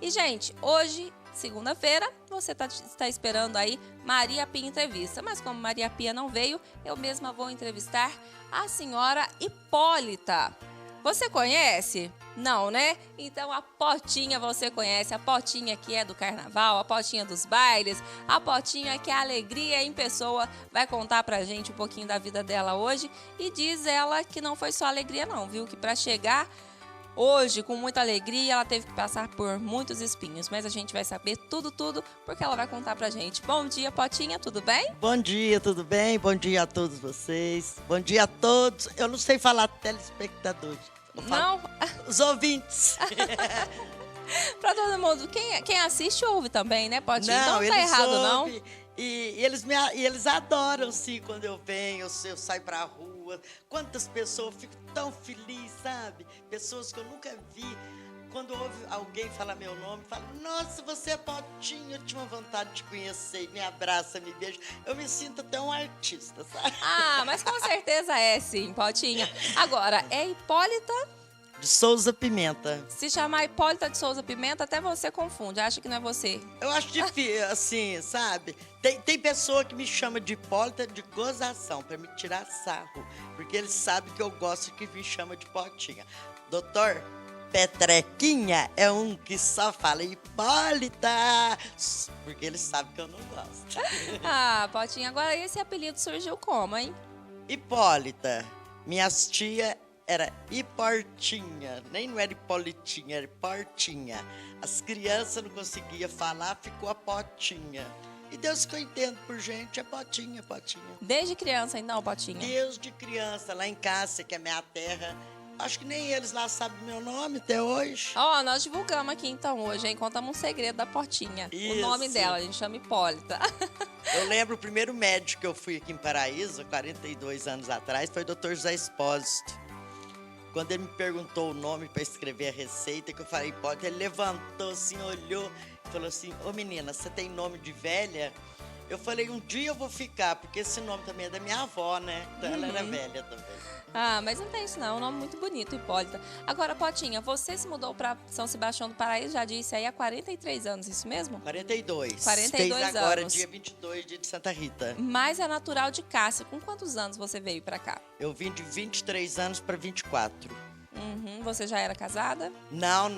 E, gente, hoje, segunda-feira, você está esperando aí Maria Pia Entrevista. Mas como Maria Pia não veio, eu mesma vou entrevistar a senhora Hipólita. Você conhece? Não, né? Então a Potinha você conhece, a Potinha que é do carnaval, a Potinha dos bailes, a Potinha que é a alegria em pessoa, vai contar pra gente um pouquinho da vida dela hoje e diz ela que não foi só alegria não, viu? Que pra chegar hoje com muita alegria ela teve que passar por muitos espinhos, mas a gente vai saber tudo, porque ela vai contar pra gente. Bom dia, Potinha, tudo bem? Bom dia, tudo bem? Bom dia a todos vocês. Bom dia a todos. Eu não sei falar telespectadores. Não? Os ouvintes. Pra todo mundo. Quem assiste ouve também, né, Potinha? Então não tá eles errado, ouvem, não? E eles adoram, sim, quando eu venho, eu saio pra rua. Quantas pessoas, eu fico tão feliz, sabe? Pessoas que eu nunca vi. Quando ouve alguém falar meu nome, fala, nossa, você é Potinha, eu tinha uma vontade de conhecer, me abraça, me beija. Eu me sinto até um artista, sabe? Ah, mas com certeza é sim, Potinha. Agora, é Hipólita? De Souza Pimenta. Se chamar Hipólita de Souza Pimenta, até você confunde, acha que não é você. Eu acho difícil, assim, sabe? Tem pessoa que me chama de Hipólita de gozação, pra me tirar sarro. Porque eles sabem que eu gosto que me chama de Potinha. Doutor Petrequinha é um que só fala Hipólita, porque eles sabem que eu não gosto. Ah, Potinha, agora esse apelido surgiu como, hein? Hipólita, minhas tia era Hiportinha, nem não era Hipolitinha, era Hiportinha. As crianças não conseguiam falar, ficou a Potinha. E Deus que eu entendo por gente, é Potinha, Potinha. Desde criança, então, Potinha? Desde criança, lá em Cássia, que é minha terra. Acho que nem eles lá sabem meu nome até hoje. Ó, nós divulgamos aqui então hoje, hein? Contamos um segredo da Potinha. O nome Isso. dela, a gente chama Hipólita. Eu lembro o primeiro médico que eu fui aqui em Paraíso, 42 anos atrás, foi o Dr. José Espósito. Quando ele me perguntou o nome para escrever a receita, que eu falei Hipólita, ele levantou assim, olhou e falou assim, ô menina, você tem nome de velha? Eu falei, um dia eu vou ficar, porque esse nome também é da minha avó, né? Então ela era velha também. Ah, mas não tem isso não, é um nome muito bonito, Hipólita. Agora, Potinha, você se mudou para São Sebastião do Paraíso, já disse aí, há 43 anos, isso mesmo? 42. 42 Fez agora, anos. dia 22, dia de Santa Rita. Mas é natural de Cássia. Com quantos anos você veio para cá? Eu vim de 23 anos para 24. Uhum, você já era casada? Não.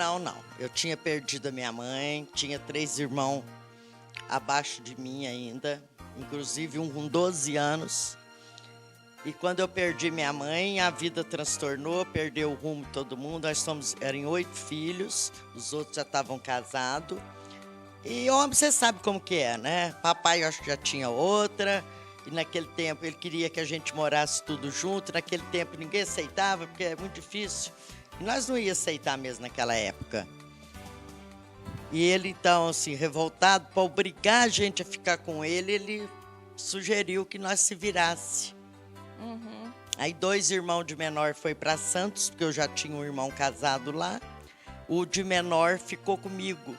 Eu tinha perdido a minha mãe, tinha 3 irmãos abaixo de mim ainda, inclusive um com 12 anos. E quando eu perdi minha mãe, a vida transtornou, perdeu o rumo de todo mundo. Eram 8 filhos, os outros já estavam casados. E homem, você sabe como que é, né? Papai, eu acho que já tinha outra. E naquele tempo ele queria que a gente morasse tudo junto. Naquele tempo ninguém aceitava, porque é muito difícil. E nós não ia aceitar mesmo naquela época. E ele, então, assim, revoltado, para obrigar a gente a ficar com ele sugeriu que nós se virasse. Uhum. Aí 2 irmãos de menor foi para Santos, porque eu já tinha um irmão casado lá. O de menor ficou comigo,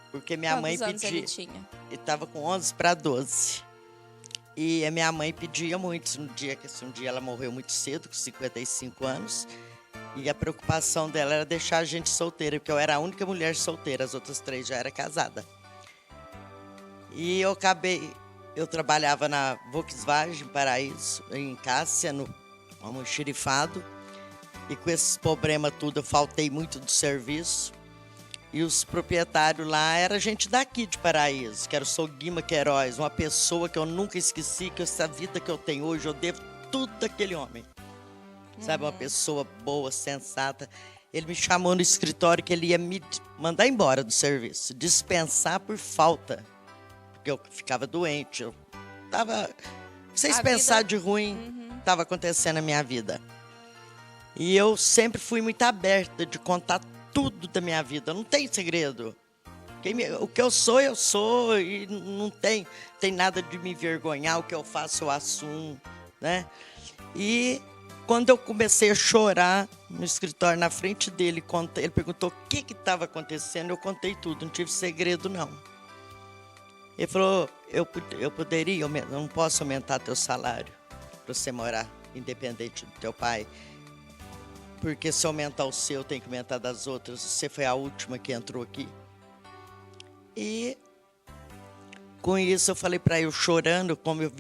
porque minha mãe Quantos anos pedia. ele tinha? Ele estava com 11 para 12. E a minha mãe pedia muito, um dia ela morreu muito cedo, com 55 anos. E a preocupação dela era deixar a gente solteira, porque eu era a única mulher solteira, as outras 3 já eram casadas. E eu trabalhava na Volkswagen Paraíso, em Cássia, no almoxarifado. E com esses problemas tudo, eu faltei muito do serviço. E os proprietários lá eram gente daqui de Paraíso, que era o Sr. Guima Queiroz, uma pessoa que eu nunca esqueci, que essa vida que eu tenho hoje, eu devo tudo daquele homem. Sabe, uma pessoa boa, sensata. Ele me chamou no escritório que ele ia me mandar embora do serviço, dispensar por falta. Porque eu ficava doente, eu tava... Vocês pensar de ruim, estava acontecendo na minha vida. E eu sempre fui muito aberta de contar tudo da minha vida, não tem segredo. O que eu sou e não tem nada de me envergonhar, o que eu faço eu assumo, né? E quando eu comecei a chorar no escritório na frente dele, ele perguntou o que estava acontecendo, eu contei tudo, não tive segredo não. Ele falou, eu não posso aumentar teu salário para você morar independente do teu pai. Porque se aumentar o seu, tem que aumentar das outras. Você foi a última que entrou aqui. E com isso eu falei para eu chorando, como eu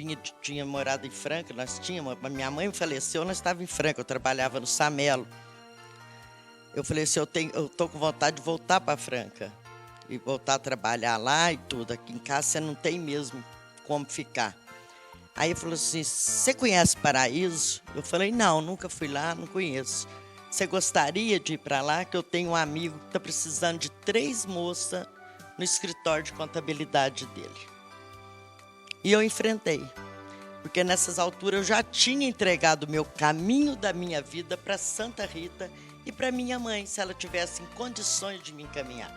tinha morado em Franca, minha mãe faleceu, nós estávamos em Franca, eu trabalhava no Samelo. Eu falei assim, eu tô com vontade de voltar para Franca e voltar a trabalhar lá e tudo. Aqui em casa você não tem mesmo como ficar. Aí ele falou assim, você conhece Paraíso? Eu falei, não, nunca fui lá, não conheço. Você gostaria de ir para lá? Que eu tenho um amigo que está precisando de 3 moças no escritório de contabilidade dele. E eu enfrentei, porque nessas alturas eu já tinha entregado o meu caminho da minha vida para Santa Rita e para minha mãe, se ela tivesse em condições de me encaminhar.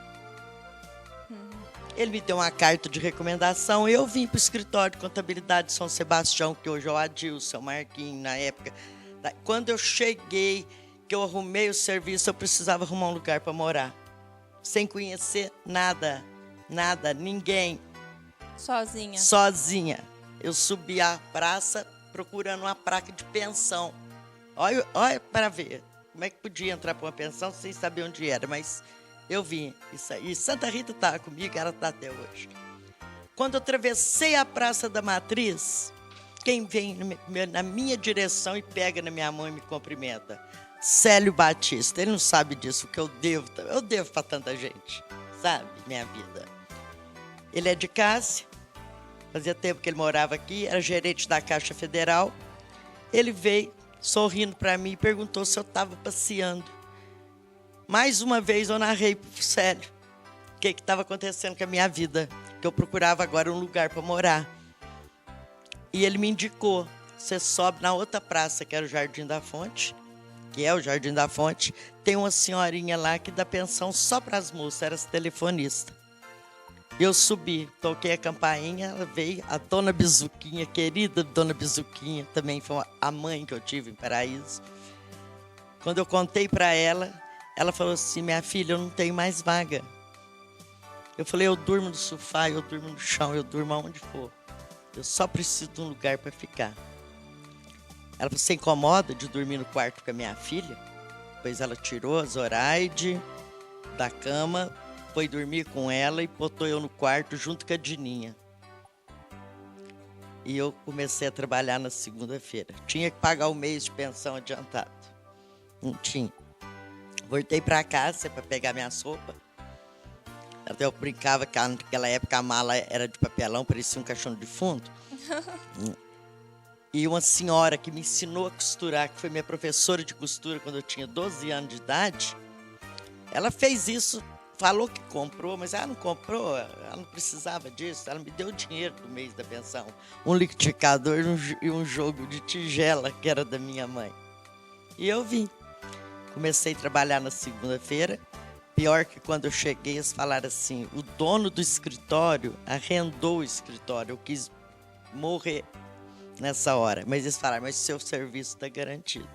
Ele me deu uma carta de recomendação, eu vim para o escritório de contabilidade de São Sebastião, que hoje é o Adilson, o Marquinhos, na época. Quando eu cheguei, que eu arrumei o serviço, eu precisava arrumar um lugar para morar. Sem conhecer nada, ninguém. Sozinha? Sozinha. Eu subi a praça procurando uma placa de pensão. Olha para ver como é que podia entrar para uma pensão sem saber onde era, mas eu vim. E Santa Rita estava comigo, ela está até hoje. Quando eu atravessei a Praça da Matriz, quem vem na minha direção e pega na minha mão e me cumprimenta? Célio Batista. Ele não sabe disso, que eu devo para tanta gente, sabe, minha vida. Ele é de Cássia, fazia tempo que ele morava aqui, era gerente da Caixa Federal. Ele veio sorrindo para mim e perguntou se eu estava passeando. Mais uma vez eu narrei para o Célio o que estava acontecendo com a minha vida, que eu procurava agora um lugar para morar. E ele me indicou, você sobe na outra praça, que era o Jardim da Fonte, que é o Jardim da Fonte, tem uma senhorinha lá que dá pensão só para as moças, era telefonista. Eu subi, toquei a campainha, ela veio, a dona Bizuquinha, querida dona Bizuquinha, também foi a mãe que eu tive em Paraíso. Quando eu contei para ela, ela falou assim, minha filha, eu não tenho mais vaga. Eu falei, eu durmo no sofá, eu durmo no chão, eu durmo aonde for. Eu só preciso de um lugar para ficar. Ela falou, você incomoda de dormir no quarto com a minha filha? Pois ela tirou a Zoraide da cama, foi dormir com ela e botou eu no quarto junto com a Dininha. E eu comecei a trabalhar na segunda-feira. Tinha que pagar o mês de pensão adiantado. Não tinha. Voltei para casa para pegar minhas roupas. Até eu brincava que naquela época a mala era de papelão, parecia um caixão de defunto. E uma senhora que me ensinou a costurar, que foi minha professora de costura quando eu tinha 12 anos de idade, ela fez isso. Falou que comprou, mas ela não comprou, ela não precisava disso. Ela me deu o dinheiro do mês da pensão. Um liquidificador e um jogo de tigela, que era da minha mãe. E eu vim. Comecei a trabalhar na segunda-feira. Pior que quando eu cheguei, eles falaram assim, o dono do escritório arrendou o escritório. Eu quis morrer nessa hora. Mas eles falaram, mas seu serviço está garantido.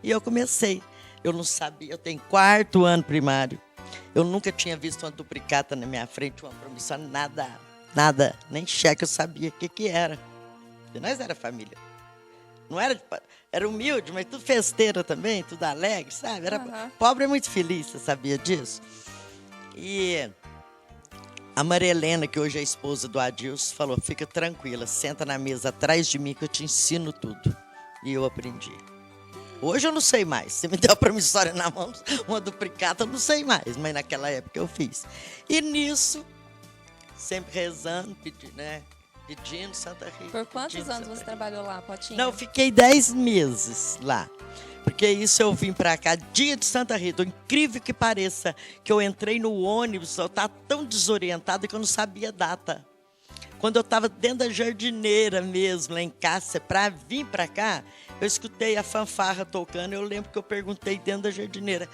E eu comecei. Eu não sabia, eu tenho 4º ano primário. Eu nunca tinha visto uma duplicata na minha frente, uma promissão, nada. Nem cheque eu sabia o que era. Porque nós era família. Não era, era humilde, mas tudo festeira também, tudo alegre, sabe? Era pobre e muito feliz, você sabia disso? E a Maria Helena, que hoje é a esposa do Adilson, falou, fica tranquila, senta na mesa atrás de mim que eu te ensino tudo. E eu aprendi. Hoje eu não sei mais. Você me deu a promissória na mão, uma duplicata, eu não sei mais. Mas naquela época eu fiz. E nisso, sempre rezando, pedindo Santa Rita. Por quantos anos você trabalhou lá, Potinha? Não, eu fiquei 10 meses lá. Porque isso eu vim para cá, dia de Santa Rita. Incrível que pareça, que eu entrei no ônibus, eu estava tão desorientada que eu não sabia a data. Quando eu estava dentro da jardineira mesmo, lá em Cássia, para vir para cá, eu escutei a fanfarra tocando. Eu lembro que eu perguntei dentro da jardineira,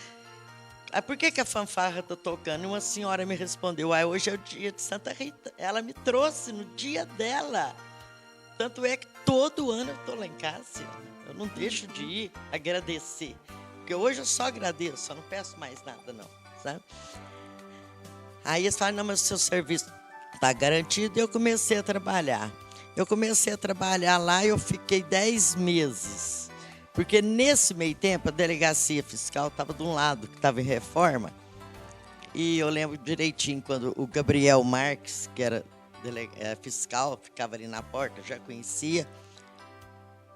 por que a fanfarra está tocando? E uma senhora me respondeu, hoje é o dia de Santa Rita. Ela me trouxe no dia dela. Tanto é que todo ano eu estou lá em Cássia. Eu não deixo de ir agradecer. Porque hoje eu só agradeço, só não peço mais nada, não. Sabe? Aí eles falaram, não, mas o seu serviço está garantido, e eu comecei a trabalhar. Eu comecei a trabalhar lá e eu fiquei 10 meses. Porque nesse meio tempo, a delegacia fiscal estava de um lado, que estava em reforma, E eu lembro direitinho quando o Gabriel Marques, que era fiscal, ficava ali na porta, já conhecia.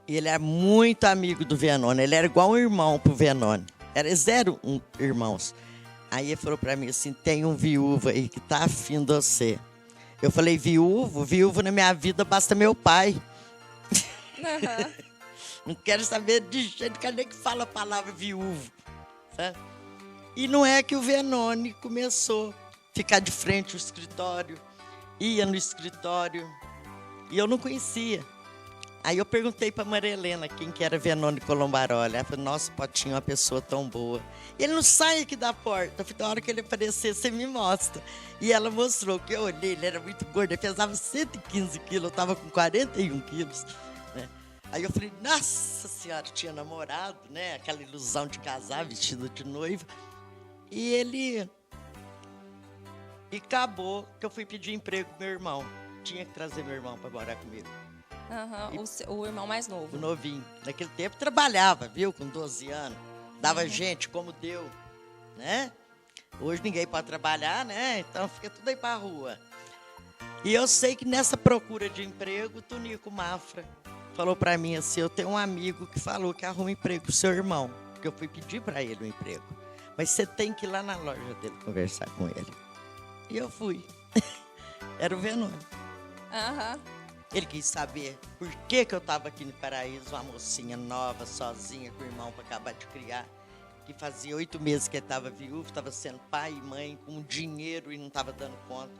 E ele era muito amigo do Venone. Ele era igual um irmão pro Venone. Era 0 irmãos. Aí ele falou pra mim assim, tem um viúvo aí que tá afim de você. Eu falei, viúvo? Viúvo na minha vida basta meu pai. Aham. Não quero saber de jeito que nem que fala a palavra viúvo. Sabe? E não é que o Venone começou a ficar de frente ao escritório, ia no escritório, e eu não conhecia. Aí eu perguntei para Maria Helena quem que era Venone Colombaroli. Ela falou, nossa, Potinho, uma pessoa tão boa. E ele não sai aqui da porta. Eu falei, na hora que ele aparecer, você me mostra. E ela mostrou, que eu olhei, ele era muito gordo, ele pesava 115 quilos, eu estava com 41 quilos. Né? Aí eu falei, nossa senhora, tinha namorado, né? Aquela ilusão de casar, vestido de noiva. E ele... E acabou que eu fui pedir emprego pro meu irmão. Tinha que trazer meu irmão para morar comigo. Aham, o irmão mais novo. O novinho. Naquele tempo trabalhava, viu? Com 12 anos. Dava gente como deu, né? Hoje ninguém pode trabalhar, né? Então fica tudo aí pra rua. E eu sei que nessa procura de emprego, o Tonico Mafra falou pra mim assim, eu tenho um amigo que falou que arruma emprego pro seu irmão. Porque eu fui pedir pra ele um emprego. Mas você tem que ir lá na loja dele conversar com ele. E eu fui. Era o Venone. Aham. Ele quis saber por que eu estava aqui no Paraíso, uma mocinha nova, sozinha, com o irmão para acabar de criar, que fazia 8 meses que ele estava viúvo, estava sendo pai e mãe, com dinheiro e não estava dando conta.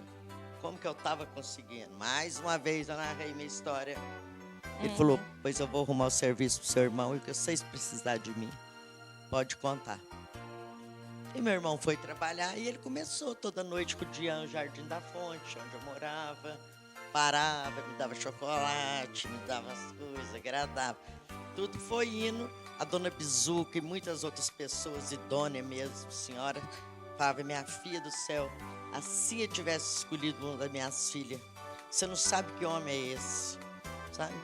Como que eu estava conseguindo? Mais uma vez eu narrei minha história. Ele falou, pois eu vou arrumar o serviço para o seu irmão e o que vocês precisarem de mim, pode contar. E meu irmão foi trabalhar e ele começou toda noite com o Dian no Jardim da Fonte, onde eu morava. Parava, me dava chocolate, me dava as coisas, agradava. Tudo foi indo. A dona Bizuca e muitas outras pessoas, idôneas mesmo, senhora, falava, minha filha do céu, assim eu tivesse escolhido uma das minhas filhas. Você não sabe que homem é esse, sabe?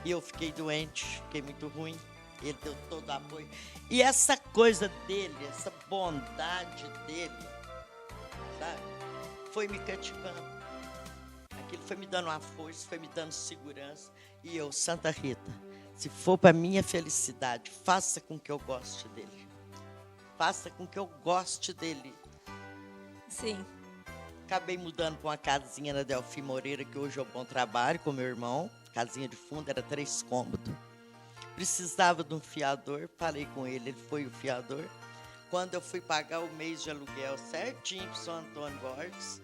E eu fiquei doente, fiquei muito ruim. Ele deu todo o apoio. E essa coisa dele, essa bondade dele, sabe? Foi me cativando. Aquilo foi me dando uma força, foi me dando segurança. E eu, Santa Rita, se for para minha felicidade, faça com que eu goste dele. Faça com que eu goste dele. Sim. Acabei mudando para uma casinha na Delfim Moreira, que hoje é um bom trabalho, com meu irmão. Casinha de fundo, era 3 cômodos. Precisava de um fiador, falei com ele, ele foi o fiador. Quando eu fui pagar o mês de aluguel certinho para o São Antônio Borges,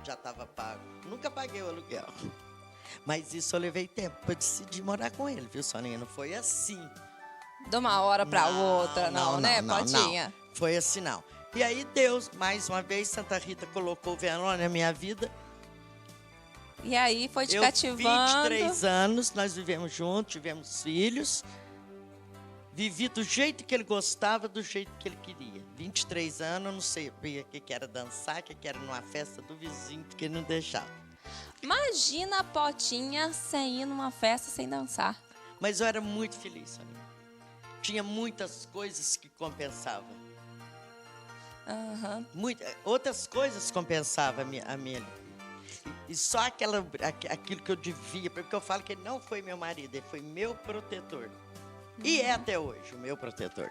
já estava pago. Nunca paguei o aluguel. Mas isso eu levei tempo para decidir morar com ele, viu, Soninha? Não foi assim. De uma hora para outra, não, né, Potinha? Não. Foi assim, não. E aí Deus, mais uma vez, Santa Rita colocou o Venone na minha vida. E aí foi te cativando. 23 anos, nós vivemos juntos, tivemos filhos. Vivi do jeito que ele gostava, do jeito que ele queria. 23 anos, eu não sabia o que era dançar, o que era numa festa do vizinho, porque ele não deixava. Imagina a Potinha sem ir numa festa sem dançar. Mas eu era muito feliz, Soninha. Tinha muitas coisas que compensavam. Uhum. Outras coisas compensavam a minha. E só aquilo que eu devia, porque eu falo que ele não foi meu marido, ele foi meu protetor. E é até hoje o meu protetor.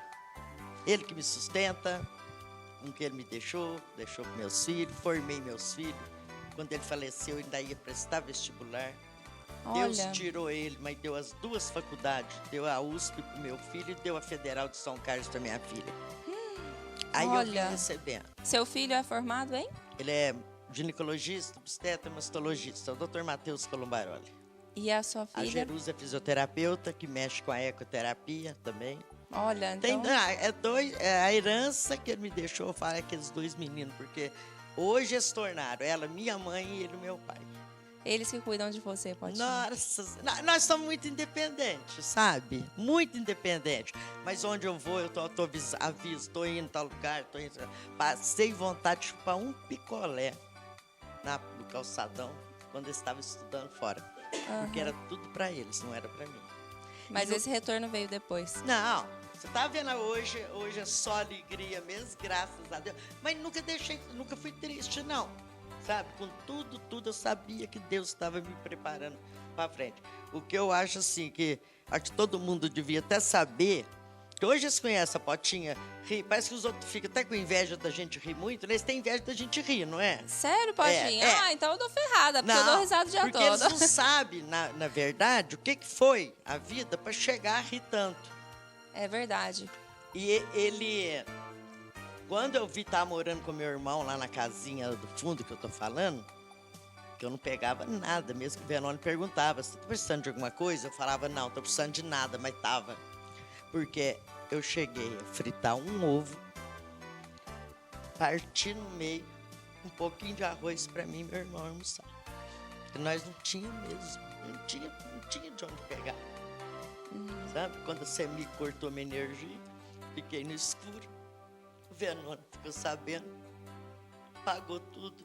Ele que me sustenta, com que ele me deixou para meus filhos, formei meus filhos. Quando ele faleceu, eu ainda ia prestar vestibular. Olha. Deus tirou ele, mas deu as 2 faculdades. Deu a USP para o meu filho e deu a Federal de São Carlos para minha filha. Aí eu vim recebendo. Seu filho é formado, hein? Ele é ginecologista, obstetra, mastologista, o Dr. Matheus Colombaroli. E a sua filha? A Jerusa é fisioterapeuta, que mexe com a ecoterapia também. Olha, então... A herança que ele me deixou, eu falo, é aqueles 2 meninos, porque hoje eles tornaram ela minha mãe e ele meu pai. Eles que cuidam de você, Potinha. Nossa, nós somos muito independentes, sabe? Muito independentes. Mas onde eu vou, eu tô aviso, tô indo em tal lugar, tô indo... Passei vontade de chupar um picolé no calçadão, quando eu estava estudando fora. Porque era tudo para eles, não era para mim. Mas esse retorno veio depois. Não, Você tá vendo hoje é só alegria mesmo, graças a Deus. Mas nunca fui triste, não. Sabe? Com tudo, eu sabia que Deus estava me preparando para frente. O que eu acho assim, que acho que todo mundo devia até saber, que hoje eles conhecem a Potinha, ri, parece que os outros ficam até com inveja da gente rir muito, né? Eles têm inveja da gente rir, não é? Sério, Potinha? É. Ah, então eu tô ferrada, porque eu dou risada o dia porque todo. eles não sabem, na verdade, o que foi a vida para chegar a rir tanto. É verdade. E ele, quando eu vi estar morando com meu irmão lá na casinha do fundo que eu tô falando, que eu não pegava nada, mesmo que o Venone perguntava, você tá precisando de alguma coisa? Eu falava, não, tô precisando de nada, mas tava. Porque eu cheguei a fritar um ovo, parti no meio, um pouquinho de arroz para mim e meu irmão almoçar. Porque nós não tínhamos mesmo, não tinha de onde pegar. Sabe? Quando você me cortou minha energia, fiquei no escuro. O Venone ficou sabendo, pagou tudo.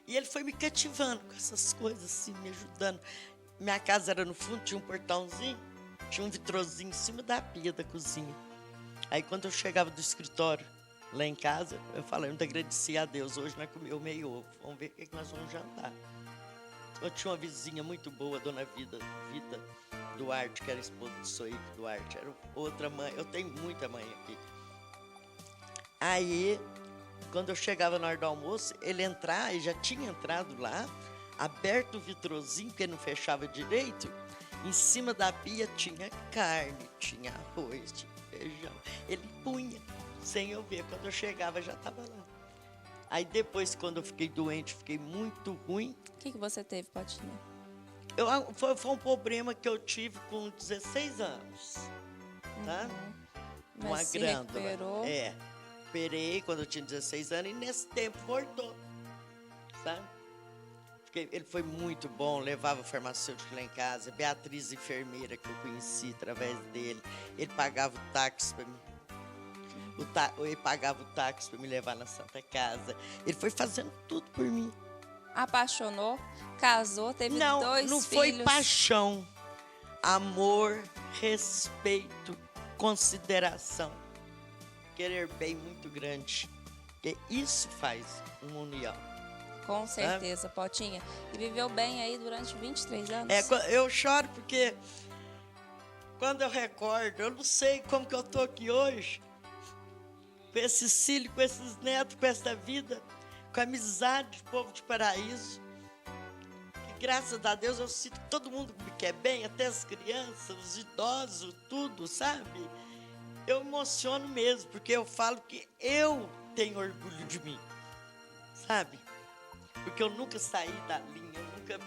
E ele foi me cativando com essas coisas, assim, me ajudando. Minha casa era no fundo, tinha um portãozinho, tinha um vitrozinho em cima da pia da cozinha. Aí quando eu chegava do escritório, lá em casa, eu falei, muito agradeci a Deus, hoje nós comemos meio ovo, vamos ver o que nós vamos jantar. Eu tinha uma vizinha muito boa, a dona Vida Duarte, que era esposa do Soíque Duarte, era outra mãe, eu tenho muita mãe aqui. Aí, quando eu chegava na hora do almoço, ele já tinha entrado lá, aberto o vitrozinho, porque não fechava direito, em cima da pia tinha carne, tinha arroz, tinha feijão. Ele punha, sem eu ver, quando eu chegava já estava lá. Aí depois, quando eu fiquei doente, fiquei muito ruim. O que você teve, Potinha? Foi um problema que eu tive com 16 anos, tá? Uma Mas se glândula. recuperou. Operei quando eu tinha 16 anos e nesse tempo voltou, sabe? Ele foi muito bom, levava o farmacêutico lá em casa, Beatriz, enfermeira, que eu conheci através dele. Ele pagava o táxi para mim. Ele pagava o táxi para me levar na Santa Casa. Ele foi fazendo tudo por mim. Apaixonou, casou, teve dois filhos. Não foi paixão. Amor, respeito, consideração. Querer bem muito grande. Porque isso faz uma união. Com certeza, Potinha. E viveu bem aí durante 23 anos? Eu choro porque quando eu recordo, eu não sei como que eu tô aqui hoje, com esses filhos, com esses netos, com essa vida, com a amizade do povo de Paraíso. E graças a Deus eu sinto que todo mundo me quer bem, até as crianças, os idosos, tudo, sabe? Eu emociono mesmo, porque eu falo que eu tenho orgulho de mim, sabe? Porque eu nunca saí da linha, eu nunca,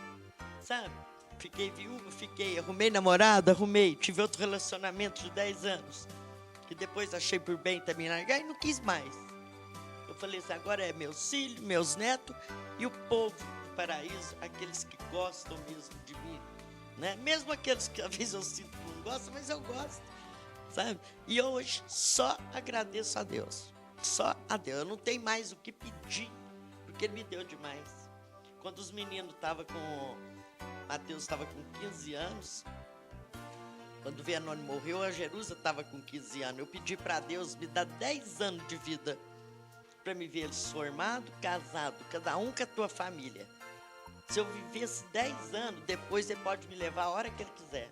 sabe? Fiquei viúva, arrumei namorada, tive outro relacionamento de 10 anos, que depois achei por bem também largar e não quis mais. Eu falei assim, agora é meus filhos, meus netos e o povo do Paraíso, aqueles que gostam mesmo de mim, né? Mesmo aqueles que às vezes eu sinto que não gostam, mas eu gosto, sabe? E eu hoje só agradeço a Deus, só a Deus. Eu não tenho mais o que pedir, porque Ele me deu demais. Quando os meninos estavam Mateus estava com 15 anos, quando o Venone morreu, a Jerusa estava com 15 anos. Eu pedi para Deus me dar 10 anos de vida, para me ver eles formados, casados, cada um com a tua família. Se eu vivesse 10 anos, depois Ele pode me levar a hora que Ele quiser.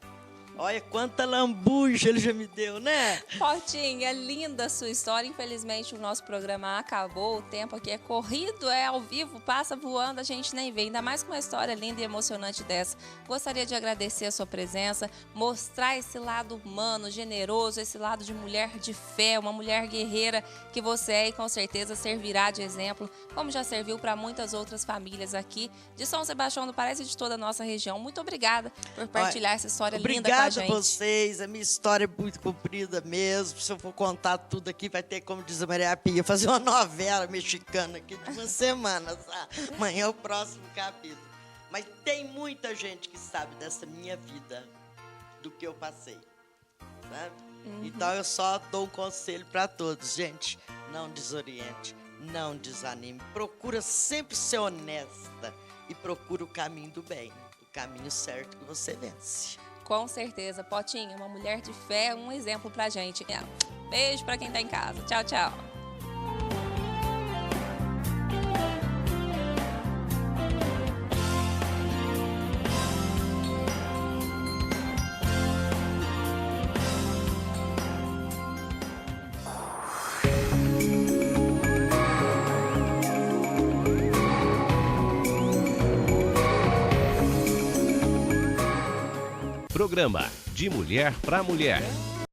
Olha quanta lambuja Ele já me deu, né? Potinha, linda a sua história. Infelizmente o nosso programa acabou. O tempo aqui é corrido, é ao vivo, passa voando, a gente nem vê. Ainda mais com uma história linda e emocionante dessa. Gostaria de agradecer a sua presença, mostrar esse lado humano, generoso, esse lado de mulher de fé, uma mulher guerreira que você é e com certeza servirá de exemplo, como já serviu para muitas outras famílias aqui de São Sebastião do Paraíso e de toda a nossa região. Muito obrigada por partilhar essa história linda com a gente. Obrigada a vocês, a minha história é muito comprida mesmo. Se eu for contar tudo aqui, vai ter, como diz a Maria Pia, fazer uma novela mexicana aqui de uma semana, sabe? Amanhã é o próximo capítulo. Mas tem muita gente que sabe dessa minha vida, do que eu passei, sabe? Então eu só dou um conselho para todos, gente, não desoriente, não desanime, procura sempre ser honesta e procura o caminho do bem, o caminho certo que você vence. Com certeza, Potinha, uma mulher de fé, um exemplo pra gente. Beijo para quem tá em casa. Tchau, tchau. Programa De Mulher para Mulher.